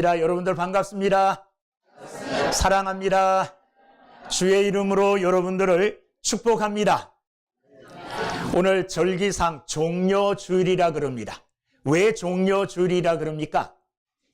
여러분들 반갑습니다. 사랑합니다. 주의 이름으로 여러분들을 축복합니다. 오늘 절기상 종려주일이라 그럽니다. 왜 종려주일이라 그럽니까?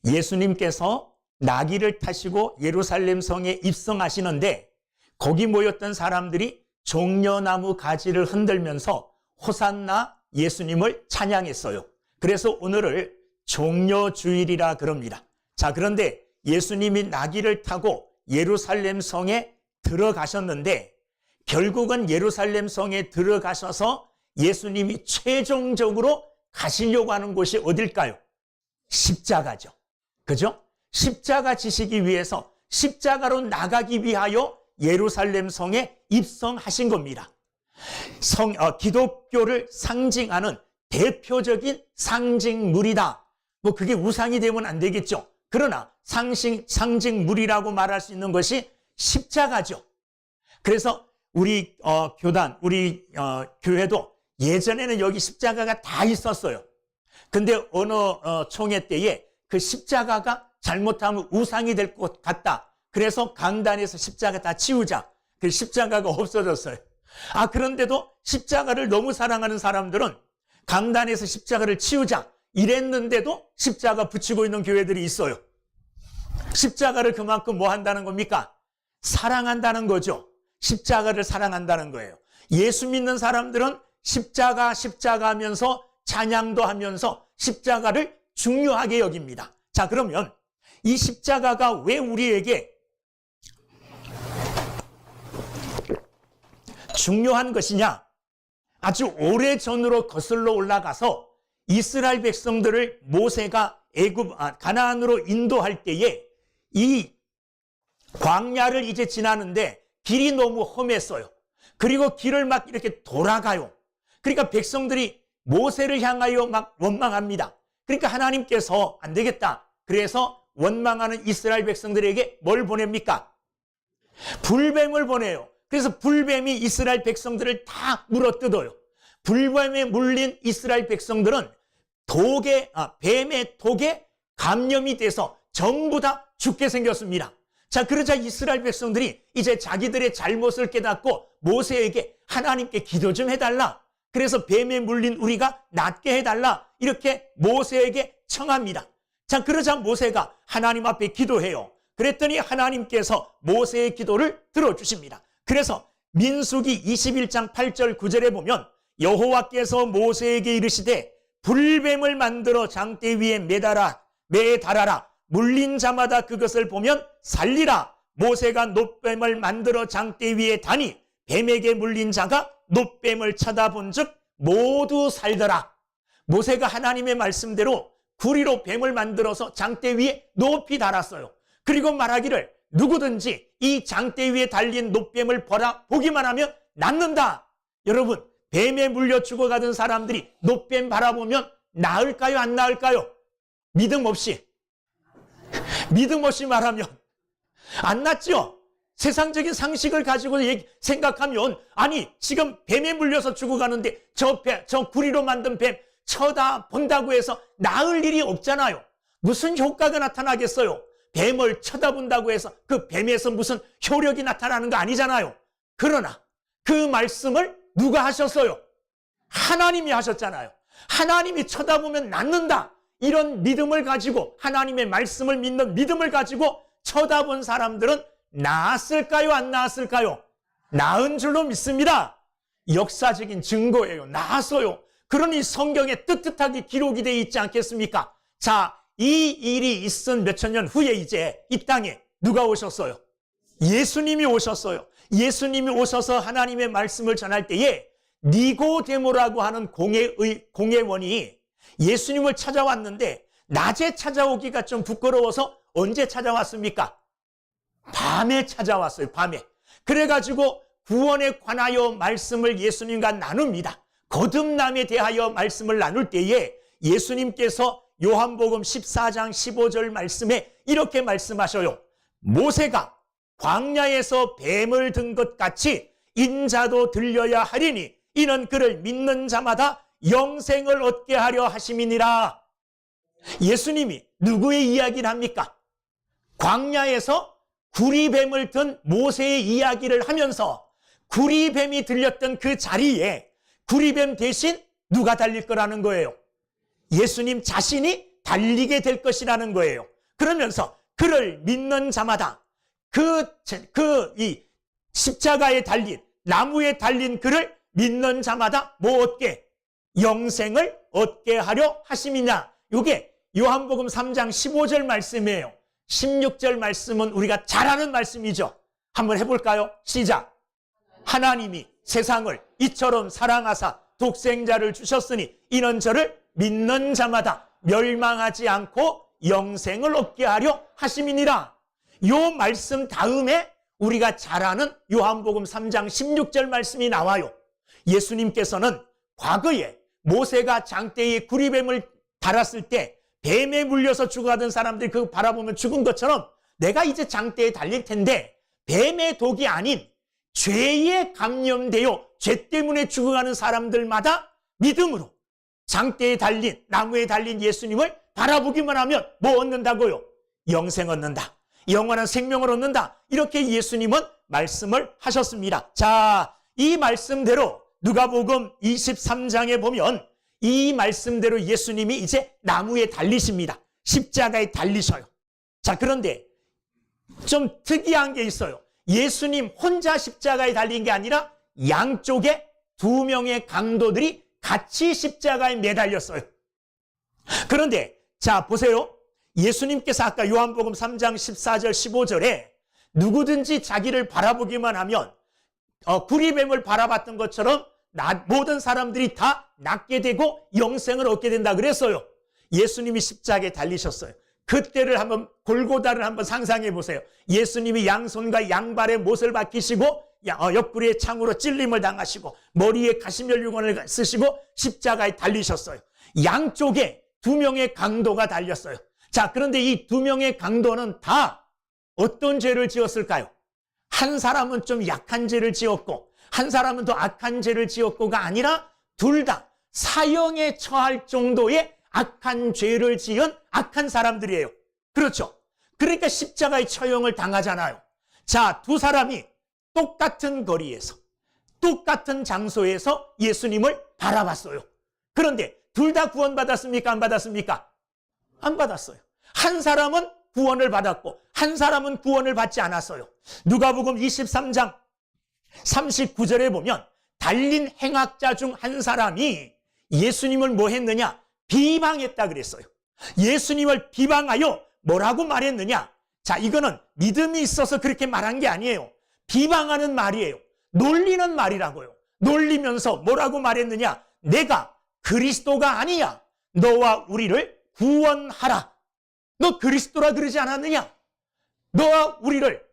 예수님께서 나귀를 타시고 예루살렘 성에 입성하시는데 거기 모였던 사람들이 종려나무 가지를 흔들면서 호산나 예수님을 찬양했어요. 그래서 오늘을 종려주일이라 그럽니다. 자, 그런데 예수님이 나귀를 타고 예루살렘 성에 들어가셨는데 결국은 예루살렘 성에 들어가셔서 예수님이 최종적으로 가시려고 하는 곳이 어딜까요? 십자가죠. 그죠? 십자가 지시기 위해서 십자가로 나가기 위하여 예루살렘 성에 입성하신 겁니다. 기독교를 상징하는 대표적인 상징물이다. 뭐 그게 우상이 되면 안 되겠죠. 그러나 상징물이라고 말할 수 있는 것이 십자가죠. 그래서 우리 교단, 교회도 예전에는 여기 십자가가 다 있었어요. 근데 어느 총회 때에 그 십자가가 잘못하면 우상이 될 것 같다. 그래서 강단에서 십자가 다 치우자. 그 십자가가 없어졌어요. 그런데도 십자가를 너무 사랑하는 사람들은 강단에서 십자가를 치우자 이랬는데도 십자가 붙이고 있는 교회들이 있어요. 십자가를 그만큼 뭐 한다는 겁니까? 사랑한다는 거죠. 십자가를 사랑한다는 거예요. 예수 믿는 사람들은 십자가 하면서 찬양도 하면서 십자가를 중요하게 여깁니다. 자, 그러면 이 십자가가 왜 우리에게 중요한 것이냐? 아주 오래전으로 거슬러 올라가서 이스라엘 백성들을 모세가 가나안으로 인도할 때에 이 광야를 이제 지나는데 길이 너무 험했어요. 그리고 길을 막 이렇게 돌아가요. 그러니까 백성들이 모세를 향하여 막 원망합니다. 그러니까 하나님께서 안 되겠다. 그래서 원망하는 이스라엘 백성들에게 뭘 보냅니까? 불뱀을 보내요. 그래서 불뱀이 이스라엘 백성들을 다 물어뜯어요. 불뱀에 물린 이스라엘 백성들은 뱀의 독에 감염이 돼서 전부 다 죽게 생겼습니다. 자, 그러자 이스라엘 백성들이 이제 자기들의 잘못을 깨닫고 모세에게 하나님께 기도 좀 해달라. 그래서 뱀에 물린 우리가 낫게 해달라. 이렇게 모세에게 청합니다. 자, 그러자 모세가 하나님 앞에 기도해요. 그랬더니 하나님께서 모세의 기도를 들어주십니다. 그래서 민수기 21장 8절 9절에 보면 여호와께서 모세에게 이르시되 불뱀을 만들어 장대 위에 매달아라. 물린 자마다 그것을 보면 살리라. 모세가 놋뱀을 만들어 장대 위에 다니 뱀에게 물린 자가 놋뱀을 쳐다본 즉 모두 살더라. 모세가 하나님의 말씀대로 구리로 뱀을 만들어서 장대 위에 높이 달았어요. 그리고 말하기를 누구든지 이 장대 위에 달린 놋뱀을 보기만 하면 낫는다. 여러분, 뱀에 물려 죽어가던 사람들이 놋뱀 바라보면 나을까요? 안 나을까요? 믿음 없이 말하면 안 낫죠? 세상적인 상식을 가지고 생각하면 아니 지금 뱀에 물려서 죽어가는데 저 구리로 만든 뱀 쳐다본다고 해서 나을 일이 없잖아요. 무슨 효과가 나타나겠어요? 뱀을 쳐다본다고 해서 그 뱀에서 무슨 효력이 나타나는 거 아니잖아요. 그러나 그 말씀을 누가 하셨어요? 하나님이 하셨잖아요. 하나님이 쳐다보면 낫는다. 이런 믿음을 가지고 하나님의 말씀을 믿는 믿음을 가지고 쳐다본 사람들은 나았을까요? 안 나았을까요? 나은 줄로 믿습니다. 역사적인 증거예요. 나았어요. 그러니 성경에 뜨뜻하게 기록이 되어 있지 않겠습니까? 자, 이 일이 있은 몇천 년 후에 이제 이 땅에 누가 오셨어요? 예수님이 오셨어요. 예수님이 오셔서 하나님의 말씀을 전할 때에 니고데모라고 하는 공회원이 예수님을 찾아왔는데 낮에 찾아오기가 좀 부끄러워서 언제 찾아왔습니까? 밤에 찾아왔어요. 밤에. 그래가지고 구원에 관하여 말씀을 예수님과 나눕니다. 거듭남에 대하여 말씀을 나눌 때에 예수님께서 요한복음 14장 15절 말씀에 이렇게 말씀하셔요. 모세가 광야에서 뱀을 든 것 같이 인자도 들려야 하리니 이는 그를 믿는 자마다 영생을 얻게 하려 하심이니라. 예수님이 누구의 이야기를 합니까? 광야에서 구리뱀을 든 모세의 이야기를 하면서 구리뱀이 들렸던 그 자리에 구리뱀 대신 누가 달릴 거라는 거예요? 예수님 자신이 달리게 될 것이라는 거예요. 그러면서 그를 믿는 자마다 이 십자가에 달린, 나무에 달린 그를 믿는 자마다 뭐 얻게? 영생을 얻게 하려 하심이냐. 이게 요한복음 3장 15절 말씀이에요. 16절 말씀은 우리가 잘 아는 말씀이죠. 한번 해볼까요? 시작. 하나님이 세상을 이처럼 사랑하사 독생자를 주셨으니 이는 저를 믿는 자마다 멸망하지 않고 영생을 얻게 하려 하심이니라. 요 말씀 다음에 우리가 잘 아는 요한복음 3장 16절 말씀이 나와요. 예수님께서는 과거에 모세가 장대에 구리뱀을 달았을 때 뱀에 물려서 죽어가던 사람들이 그거 바라보면 죽은 것처럼 내가 이제 장대에 달릴 텐데 뱀의 독이 아닌 죄에 감염되어 죄 때문에 죽어가는 사람들마다 믿음으로 장대에 달린, 나무에 달린 예수님을 바라보기만 하면 뭐 얻는다고요? 영생 얻는다. 영원한 생명을 얻는다. 이렇게 예수님은 말씀을 하셨습니다. 자, 이 말씀대로 누가복음 23장에 보면 이 말씀대로 예수님이 이제 나무에 달리십니다. 십자가에 달리셔요. 자, 그런데 좀 특이한 게 있어요. 예수님 혼자 십자가에 달린 게 아니라 양쪽에 두 명의 강도들이 같이 십자가에 매달렸어요. 그런데 자, 보세요. 예수님께서 아까 요한복음 3장 14절 15절에 누구든지 자기를 바라보기만 하면 구리뱀을 바라봤던 것처럼 모든 사람들이 다 낫게 되고 영생을 얻게 된다 그랬어요. 예수님이 십자가에 달리셨어요. 그때를 한번, 골고다를 한번 상상해 보세요. 예수님이 양손과 양발에 못을 박히시고 옆구리에 창으로 찔림을 당하시고 머리에 가시면류관을 쓰시고 십자가에 달리셨어요. 양쪽에 두 명의 강도가 달렸어요. 자, 그런데 이 두 명의 강도는 다 어떤 죄를 지었을까요? 한 사람은 좀 약한 죄를 지었고 한 사람은 더 악한 죄를 지었고가 아니라 둘 다 사형에 처할 정도의 악한 죄를 지은 악한 사람들이에요. 그렇죠? 그러니까 십자가의 처형을 당하잖아요. 자, 두 사람이 똑같은 거리에서 똑같은 장소에서 예수님을 바라봤어요. 그런데 둘 다 구원받았습니까? 안 받았습니까? 안 받았어요. 한 사람은 구원을 받았고 한 사람은 구원을 받지 않았어요. 누가복음 23장 39절에 보면 달린 행악자 중 한 사람이 예수님을 뭐 했느냐? 비방했다 그랬어요. 예수님을 비방하여 뭐라고 말했느냐? 자, 이거는 믿음이 있어서 그렇게 말한 게 아니에요. 비방하는 말이에요. 놀리는 말이라고요. 놀리면서 뭐라고 말했느냐? 내가 그리스도가 아니야. 너와 우리를 구원하라. 너 그리스도라 그러지 않았느냐? 너와 우리를,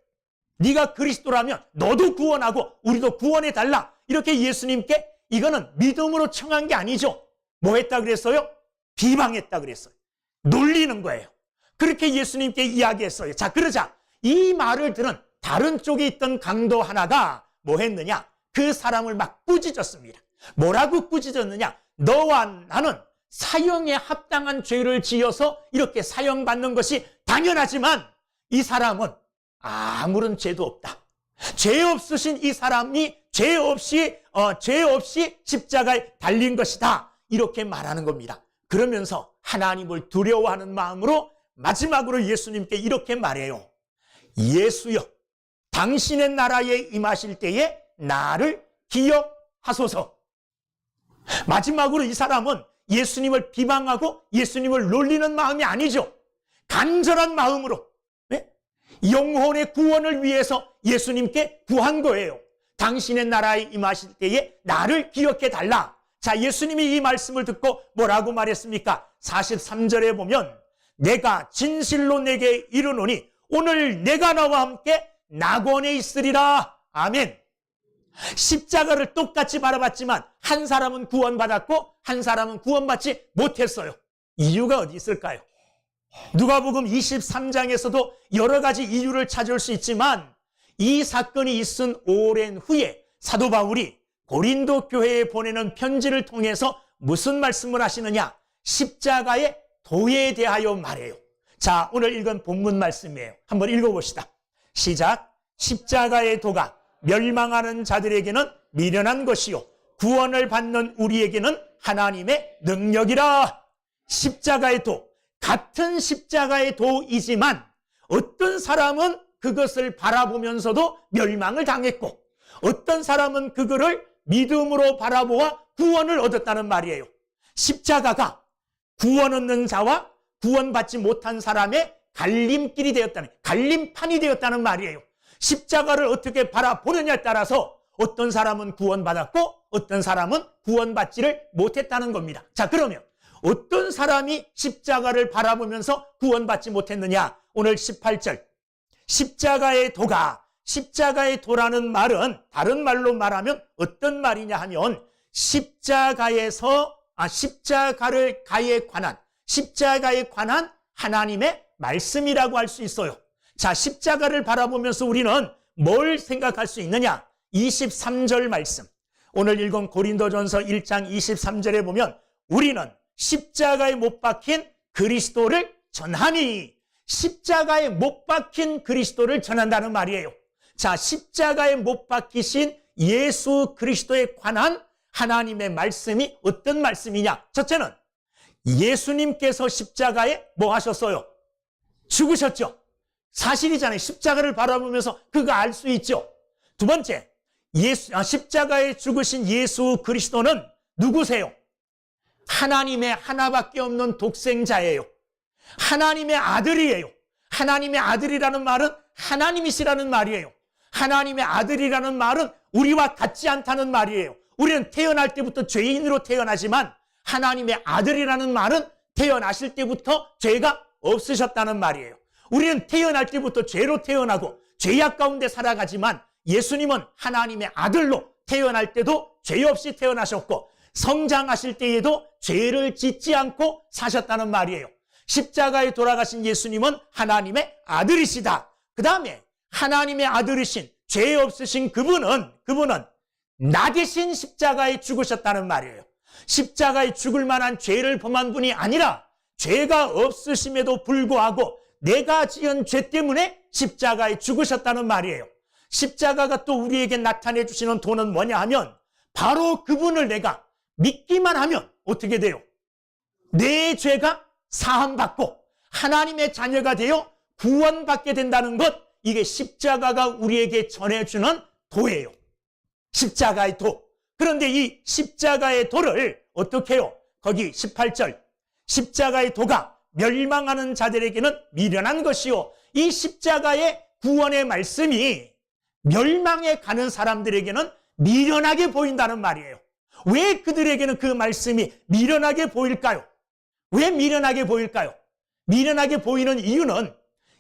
네가 그리스도라면 너도 구원하고 우리도 구원해 달라. 이렇게 예수님께 이거는 믿음으로 청한 게 아니죠. 뭐 했다 그랬어요? 비방했다 그랬어요. 놀리는 거예요. 그렇게 예수님께 이야기했어요. 자, 그러자 이 말을 들은 다른 쪽에 있던 강도 하나가 뭐 했느냐? 그 사람을 막 꾸짖었습니다. 뭐라고 꾸짖었느냐? 너와 나는 사형에 합당한 죄를 지어서 이렇게 사형받는 것이 당연하지만 이 사람은 아무런 죄도 없다. 죄 없으신 이 사람이 죄 없이 십자가에 달린 것이다. 이렇게 말하는 겁니다. 그러면서 하나님을 두려워하는 마음으로 마지막으로 예수님께 이렇게 말해요. 예수여, 당신의 나라에 임하실 때에 나를 기억하소서. 마지막으로 이 사람은 예수님을 비방하고 예수님을 놀리는 마음이 아니죠. 간절한 마음으로 영혼의 구원을 위해서 예수님께 구한 거예요. 당신의 나라에 임하실 때에 나를 기억해 달라. 자, 예수님이 이 말씀을 듣고 뭐라고 말했습니까? 43절에 보면 내가 진실로 내게 이르노니 오늘 내가 나와 함께 낙원에 있으리라. 아멘. 십자가를 똑같이 바라봤지만 한 사람은 구원받았고 한 사람은 구원받지 못했어요. 이유가 어디 있을까요? 누가복음 23장에서도 여러 가지 이유를 찾을 수 있지만 이 사건이 있은 오랜 후에 사도 바울이 고린도 교회에 보내는 편지를 통해서 무슨 말씀을 하시느냐? 십자가의 도에 대하여 말해요. 자, 오늘 읽은 본문 말씀이에요. 한번 읽어봅시다. 시작. 십자가의 도가 멸망하는 자들에게는 미련한 것이요 구원을 받는 우리에게는 하나님의 능력이라. 십자가의 도, 같은 십자가의 도이지만 어떤 사람은 그것을 바라보면서도 멸망을 당했고 어떤 사람은 그거를 믿음으로 바라보아 구원을 얻었다는 말이에요. 십자가가 구원 얻는 자와 구원받지 못한 사람의 갈림길이 되었다는, 갈림판이 되었다는 말이에요. 십자가를 어떻게 바라보느냐에 따라서 어떤 사람은 구원받았고 어떤 사람은 구원받지를 못했다는 겁니다. 자, 그러면 어떤 사람이 십자가를 바라보면서 구원받지 못했느냐? 오늘 18절. 십자가의 도가, 십자가의 도라는 말은 다른 말로 말하면 어떤 말이냐 하면 십자가에 관한 하나님의 말씀이라고 할 수 있어요. 자, 십자가를 바라보면서 우리는 뭘 생각할 수 있느냐? 23절 말씀. 오늘 읽은 고린도전서 1장 23절에 보면 우리는 십자가에 못 박힌 그리스도를 전하니, 십자가에 못 박힌 그리스도를 전한다는 말이에요. 자, 십자가에 못 박히신 예수 그리스도에 관한 하나님의 말씀이 어떤 말씀이냐? 첫째는 예수님께서 십자가에 뭐 하셨어요? 죽으셨죠. 사실이잖아요. 십자가를 바라보면서 그거 알 수 있죠. 두 번째, 십자가에 죽으신 예수 그리스도는 누구세요? 하나님의 하나밖에 없는 독생자예요. 하나님의 아들이에요. 하나님의 아들이라는 말은 하나님이시라는 말이에요. 하나님의 아들이라는 말은 우리와 같지 않다는 말이에요. 우리는 태어날 때부터 죄인으로 태어나지만 하나님의 아들이라는 말은 태어나실 때부터 죄가 없으셨다는 말이에요. 우리는 태어날 때부터 죄로 태어나고 죄악 가운데 살아가지만 예수님은 하나님의 아들로 태어날 때도 죄 없이 태어나셨고 성장하실 때에도 죄를 짓지 않고 사셨다는 말이에요. 십자가에 돌아가신 예수님은 하나님의 아들이시다. 그 다음에 하나님의 아들이신 죄 없으신 그분은 나 대신 십자가에 죽으셨다는 말이에요. 십자가에 죽을 만한 죄를 범한 분이 아니라 죄가 없으심에도 불구하고 내가 지은 죄 때문에 십자가에 죽으셨다는 말이에요. 십자가가 또 우리에게 나타내 주시는 도는 뭐냐 하면 바로 그분을 내가 믿기만 하면 어떻게 돼요? 내 죄가 사함받고 하나님의 자녀가 되어 구원받게 된다는 것, 이게 십자가가 우리에게 전해주는 도예요. 십자가의 도. 그런데 이 십자가의 도를 어떻게 해요? 거기 18절. 십자가의 도가 멸망하는 자들에게는 미련한 것이요. 이 십자가의 구원의 말씀이 멸망에 가는 사람들에게는 미련하게 보인다는 말이에요. 왜 그들에게는 그 말씀이 미련하게 보일까요? 왜 미련하게 보일까요? 미련하게 보이는 이유는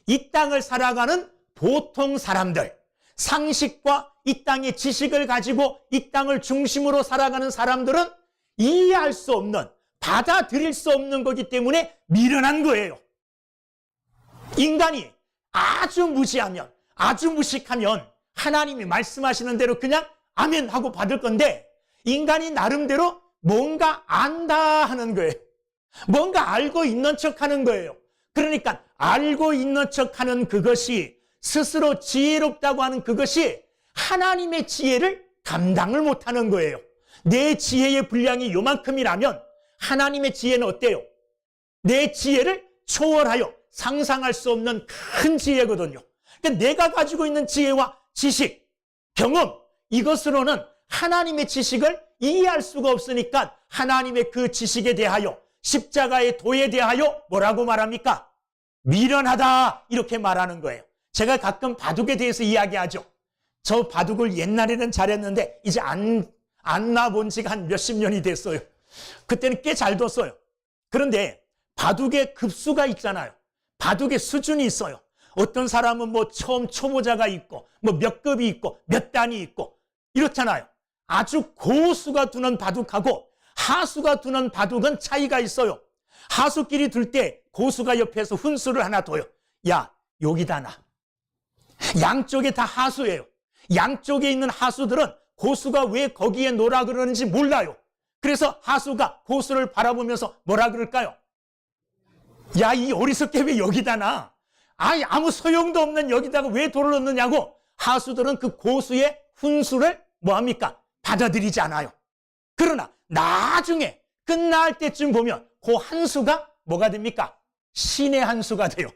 이 땅을 살아가는 보통 사람들, 상식과 이 땅의 지식을 가지고 이 땅을 중심으로 살아가는 사람들은 이해할 수 없는, 받아들일 수 없는 거기 때문에 미련한 거예요. 인간이 아주 무지하면, 아주 무식하면 하나님이 말씀하시는 대로 그냥 아멘 하고 받을 건데, 인간이 나름대로 뭔가 안다 하는 거예요. 뭔가 알고 있는 척 하는 거예요. 그러니까 알고 있는 척 하는 그것이, 스스로 지혜롭다고 하는 그것이 하나님의 지혜를 감당을 못하는 거예요. 내 지혜의 분량이 요만큼이라면 하나님의 지혜는 어때요? 내 지혜를 초월하여 상상할 수 없는 큰 지혜거든요. 그러니까 내가 가지고 있는 지혜와 지식, 경험, 이것으로는 하나님의 지식을 이해할 수가 없으니까 하나님의 그 지식에 대하여, 십자가의 도에 대하여 뭐라고 말합니까? 미련하다, 이렇게 말하는 거예요. 제가 가끔 바둑에 대해서 이야기하죠. 저 바둑을 옛날에는 잘했는데 이제 안 놔본 지가 한 몇십 년이 됐어요. 그때는 꽤 잘 뒀어요. 그런데 바둑의 급수가 있잖아요. 바둑의 수준이 있어요. 어떤 사람은 뭐 처음 초보자가 있고 뭐 몇 급이 있고 몇 단이 있고 이렇잖아요. 아주 고수가 두는 바둑하고 하수가 두는 바둑은 차이가 있어요. 하수끼리 둘 때 고수가 옆에서 훈수를 하나 둬요. 야, 여기다 놔. 양쪽에 다 하수예요. 양쪽에 있는 하수들은 고수가 왜 거기에 놓으라 그러는지 몰라요. 그래서 하수가 고수를 바라보면서 뭐라 그럴까요? 야, 이 어리석게 왜 여기다 놔? 아니, 아무 소용도 없는 여기다가 왜 돌을 넣느냐고 하수들은 그 고수의 훈수를 뭐합니까? 받아들이지 않아요. 그러나 나중에 끝날 때쯤 보면 그 한 수가 뭐가 됩니까? 신의 한 수가 돼요.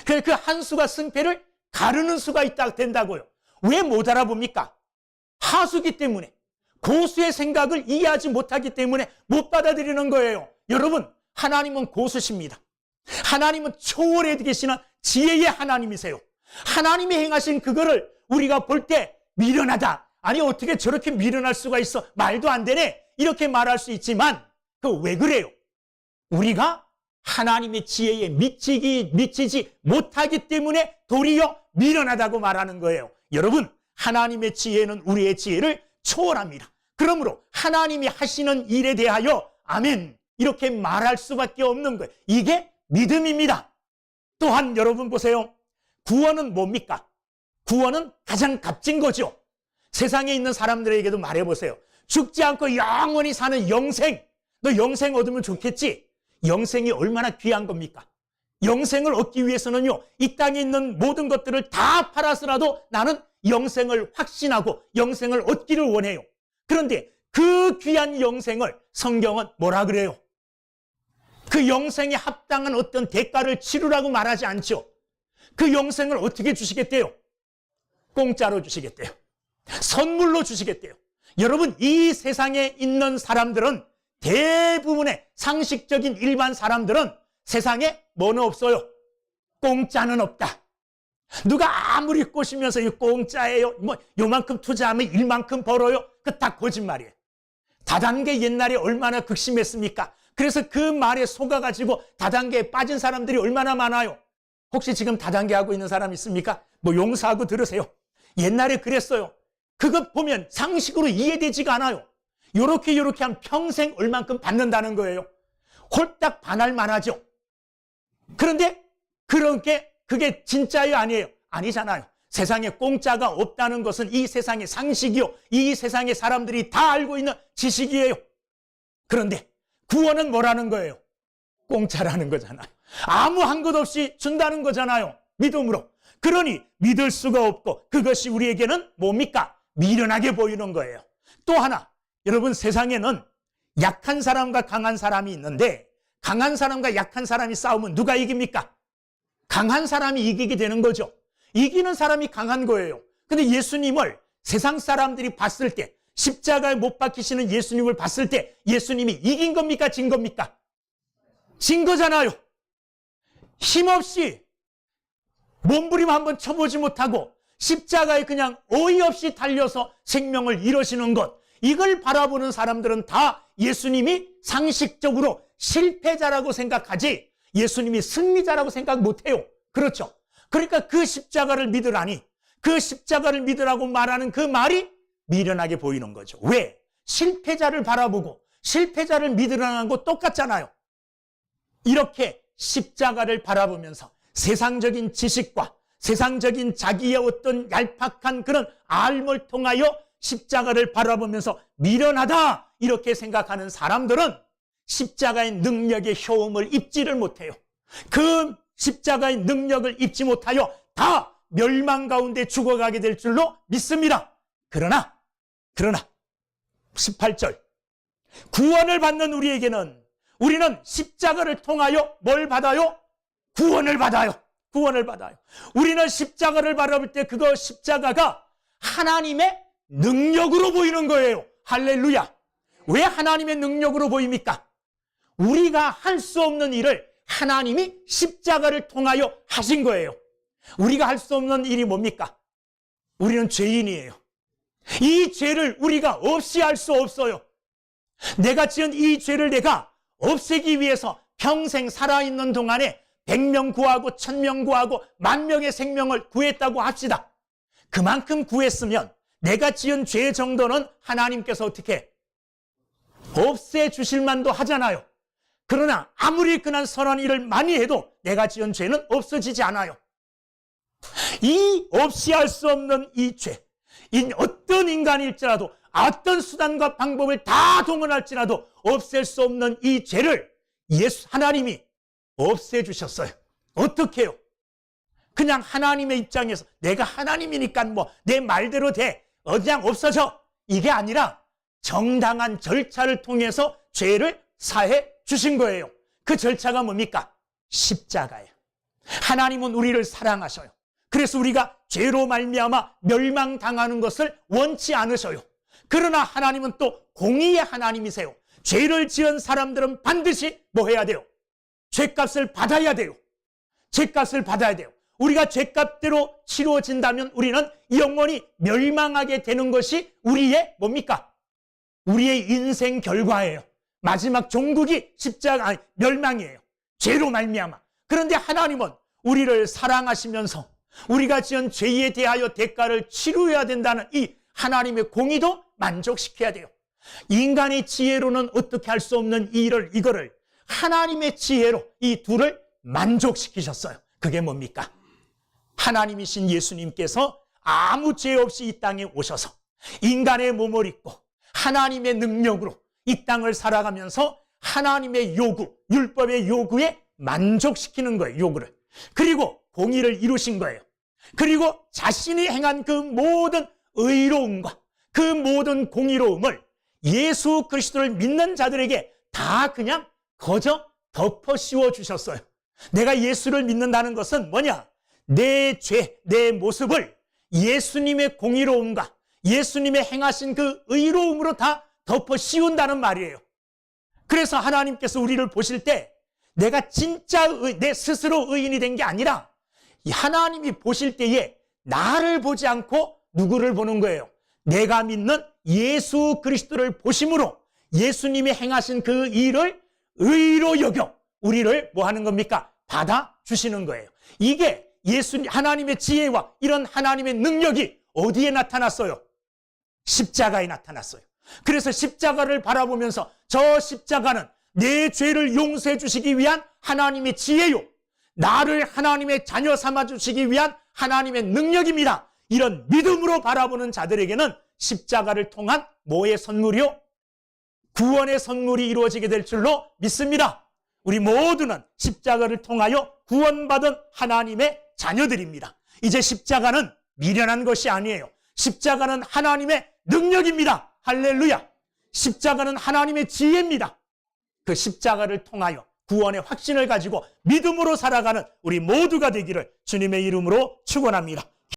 그 한 수가 승패를 가르는 수가 된다고요. 왜 못 알아봅니까? 하수기 때문에, 고수의 생각을 이해하지 못하기 때문에 못 받아들이는 거예요. 여러분, 하나님은 고수십니다. 하나님은 초월해 계시는 지혜의 하나님이세요. 하나님이 행하신 그거를 우리가 볼 때 미련하다, 아니 어떻게 저렇게 미련할 수가 있어, 말도 안 되네, 이렇게 말할 수 있지만 그 왜 그래요? 우리가 하나님의 지혜에 미치지 못하기 때문에 도리어 미련하다고 말하는 거예요. 여러분, 하나님의 지혜는 우리의 지혜를 초월합니다. 그러므로 하나님이 하시는 일에 대하여 아멘 이렇게 말할 수밖에 없는 거예요. 이게 믿음입니다. 또한 여러분 보세요. 구원은 뭡니까? 구원은 가장 값진 거죠. 세상에 있는 사람들에게도 말해보세요. 죽지 않고 영원히 사는 영생, 너 영생 얻으면 좋겠지? 영생이 얼마나 귀한 겁니까? 영생을 얻기 위해서는요, 이 땅에 있는 모든 것들을 다 팔아서라도 나는 영생을 확신하고 영생을 얻기를 원해요. 그런데 그 귀한 영생을 성경은 뭐라 그래요? 그 영생에 합당한 어떤 대가를 치르라고 말하지 않죠. 그 영생을 어떻게 주시겠대요? 공짜로 주시겠대요. 선물로 주시겠대요. 여러분, 이 세상에 있는 사람들은, 대부분의 상식적인 일반 사람들은 세상에 뭐는 없어요? 공짜는 없다. 누가 아무리 꼬시면서 이 공짜예요, 뭐 요만큼 투자하면 일만큼 벌어요, 그 다 거짓말이에요. 다단계 옛날에 얼마나 극심했습니까? 그래서 그 말에 속아가지고 다단계에 빠진 사람들이 얼마나 많아요. 혹시 지금 다단계 하고 있는 사람 있습니까? 뭐 용서하고 들으세요. 옛날에 그랬어요. 그것 보면 상식으로 이해되지가 않아요. 요렇게 하면 평생 얼만큼 받는다는 거예요. 홀딱 반할 만하죠. 그런데 그게 진짜예요, 아니에요? 아니잖아요. 세상에 공짜가 없다는 것은 이 세상의 상식이요, 이 세상의 사람들이 다 알고 있는 지식이에요. 그런데 구원은 뭐라는 거예요? 공짜라는 거잖아요. 아무 한 것 없이 준다는 거잖아요. 믿음으로. 그러니 믿을 수가 없고 그것이 우리에게는 뭡니까? 미련하게 보이는 거예요. 또 하나, 여러분, 세상에는 약한 사람과 강한 사람이 있는데 강한 사람과 약한 사람이 싸우면 누가 이깁니까? 강한 사람이 이기게 되는 거죠. 이기는 사람이 강한 거예요. 근데 예수님을 세상 사람들이 봤을 때, 십자가에 못 박히시는 예수님을 봤을 때 예수님이 이긴 겁니까? 진 겁니까? 진 거잖아요. 힘없이 몸부림 한번 쳐보지 못하고 십자가에 그냥 어이없이 달려서 생명을 잃으시는 것, 이걸 바라보는 사람들은 다 예수님이 상식적으로 실패자라고 생각하지 예수님이 승리자라고 생각 못해요. 그렇죠? 그러니까 그 십자가를 믿으라니, 그 십자가를 믿으라고 말하는 그 말이 미련하게 보이는 거죠. 왜? 실패자를 바라보고 실패자를 믿으라는 거 똑같잖아요. 이렇게 십자가를 바라보면서 세상적인 지식과 세상적인 자기의 어떤 얄팍한 그런 알을 통하여 십자가를 바라보면서 미련하다 이렇게 생각하는 사람들은 십자가의 능력의 효험을 입지를 못해요. 그 십자가의 능력을 입지 못하여 다 멸망 가운데 죽어가게 될 줄로 믿습니다. 그러나 18절, 구원을 받는 우리는 십자가를 통하여 뭘 받아요? 구원을 받아요. 우리는 십자가를 바라볼 때 그거 십자가가 하나님의 능력으로 보이는 거예요. 할렐루야. 왜 하나님의 능력으로 보입니까? 우리가 할 수 없는 일을 하나님이 십자가를 통하여 하신 거예요. 우리가 할 수 없는 일이 뭡니까? 우리는 죄인이에요. 이 죄를 우리가 없이 할 수 없어요. 내가 지은 이 죄를 내가 없애기 위해서 평생 살아있는 동안에 100명 구하고 1000명 구하고 10,000명의 생명을 구했다고 합시다. 그만큼 구했으면 내가 지은 죄 정도는 하나님께서 어떻게 없애주실 만도 하잖아요. 그러나 아무리 그난 선한 일을 많이 해도 내가 지은 죄는 없어지지 않아요. 이 없이 할 수 없는 이 죄, 어떤 인간일지라도 어떤 수단과 방법을 다 동원할지라도 없앨 수 없는 이 죄를 하나님이 없애주셨어요. 어떻게 해요? 그냥 하나님의 입장에서 내가 하나님이니까 뭐 내 말대로 돼. 그냥 없어져. 이게 아니라 정당한 절차를 통해서 죄를 사해 주신 거예요. 그 절차가 뭡니까? 십자가예요. 하나님은 우리를 사랑하셔요. 그래서 우리가 죄로 말미암아 멸망당하는 것을 원치 않으셔요. 그러나 하나님은 또 공의의 하나님이세요. 죄를 지은 사람들은 반드시 뭐 해야 돼요? 죄값을 받아야 돼요. 죄값을 받아야 돼요. 우리가 죄값대로 치루어진다면 우리는 영원히 멸망하게 되는 것이 우리의 뭡니까? 우리의 인생 결과예요. 마지막 종국이 십자가, 아니, 멸망이에요. 죄로 말미암아. 그런데 하나님은 우리를 사랑하시면서 우리가 지은 죄에 대하여 대가를 치루어야 된다는 이 하나님의 공의도 만족시켜야 돼요. 인간의 지혜로는 어떻게 할 수 없는 이거를 하나님의 지혜로 이 둘을 만족시키셨어요. 그게 뭡니까? 하나님이신 예수님께서 아무 죄 없이 이 땅에 오셔서 인간의 몸을 입고 하나님의 능력으로 이 땅을 살아가면서 하나님의 요구, 율법의 요구에 만족시키는 거예요. 요구를. 그리고 공의를 이루신 거예요. 그리고 자신이 행한 그 모든 의로움과 그 모든 공의로움을 예수 그리스도를 믿는 자들에게 다 그냥 거저 덮어 씌워 주셨어요. 내가 예수를 믿는다는 것은 뭐냐? 내 죄, 내 모습을 예수님의 공의로움과 예수님의 행하신 그 의로움으로 다 덮어 씌운다는 말이에요. 그래서 하나님께서 우리를 보실 때 내가 진짜 내 스스로 의인이 된 게 아니라 하나님이 보실 때에 나를 보지 않고 누구를 보는 거예요? 내가 믿는 예수 그리스도를 보심으로 예수님이 행하신 그 일을 의로 여겨 우리를 뭐 하는 겁니까? 받아주시는 거예요. 이게 하나님의 지혜와 이런 하나님의 능력이 어디에 나타났어요? 십자가에 나타났어요. 그래서 십자가를 바라보면서 저 십자가는 내 죄를 용서해 주시기 위한 하나님의 지혜요, 나를 하나님의 자녀 삼아 주시기 위한 하나님의 능력입니다. 이런 믿음으로 바라보는 자들에게는 십자가를 통한 뭐의 선물이요? 구원의 선물이 이루어지게 될 줄로 믿습니다. 우리 모두는 십자가를 통하여 구원받은 하나님의 자녀들입니다. 이제 십자가는 미련한 것이 아니에요. 십자가는 하나님의 능력입니다. 할렐루야. 십자가는 하나님의 지혜입니다. 그 십자가를 통하여 구원의 확신을 가지고 믿음으로 살아가는 우리 모두가 되기를 주님의 이름으로 축원합니다.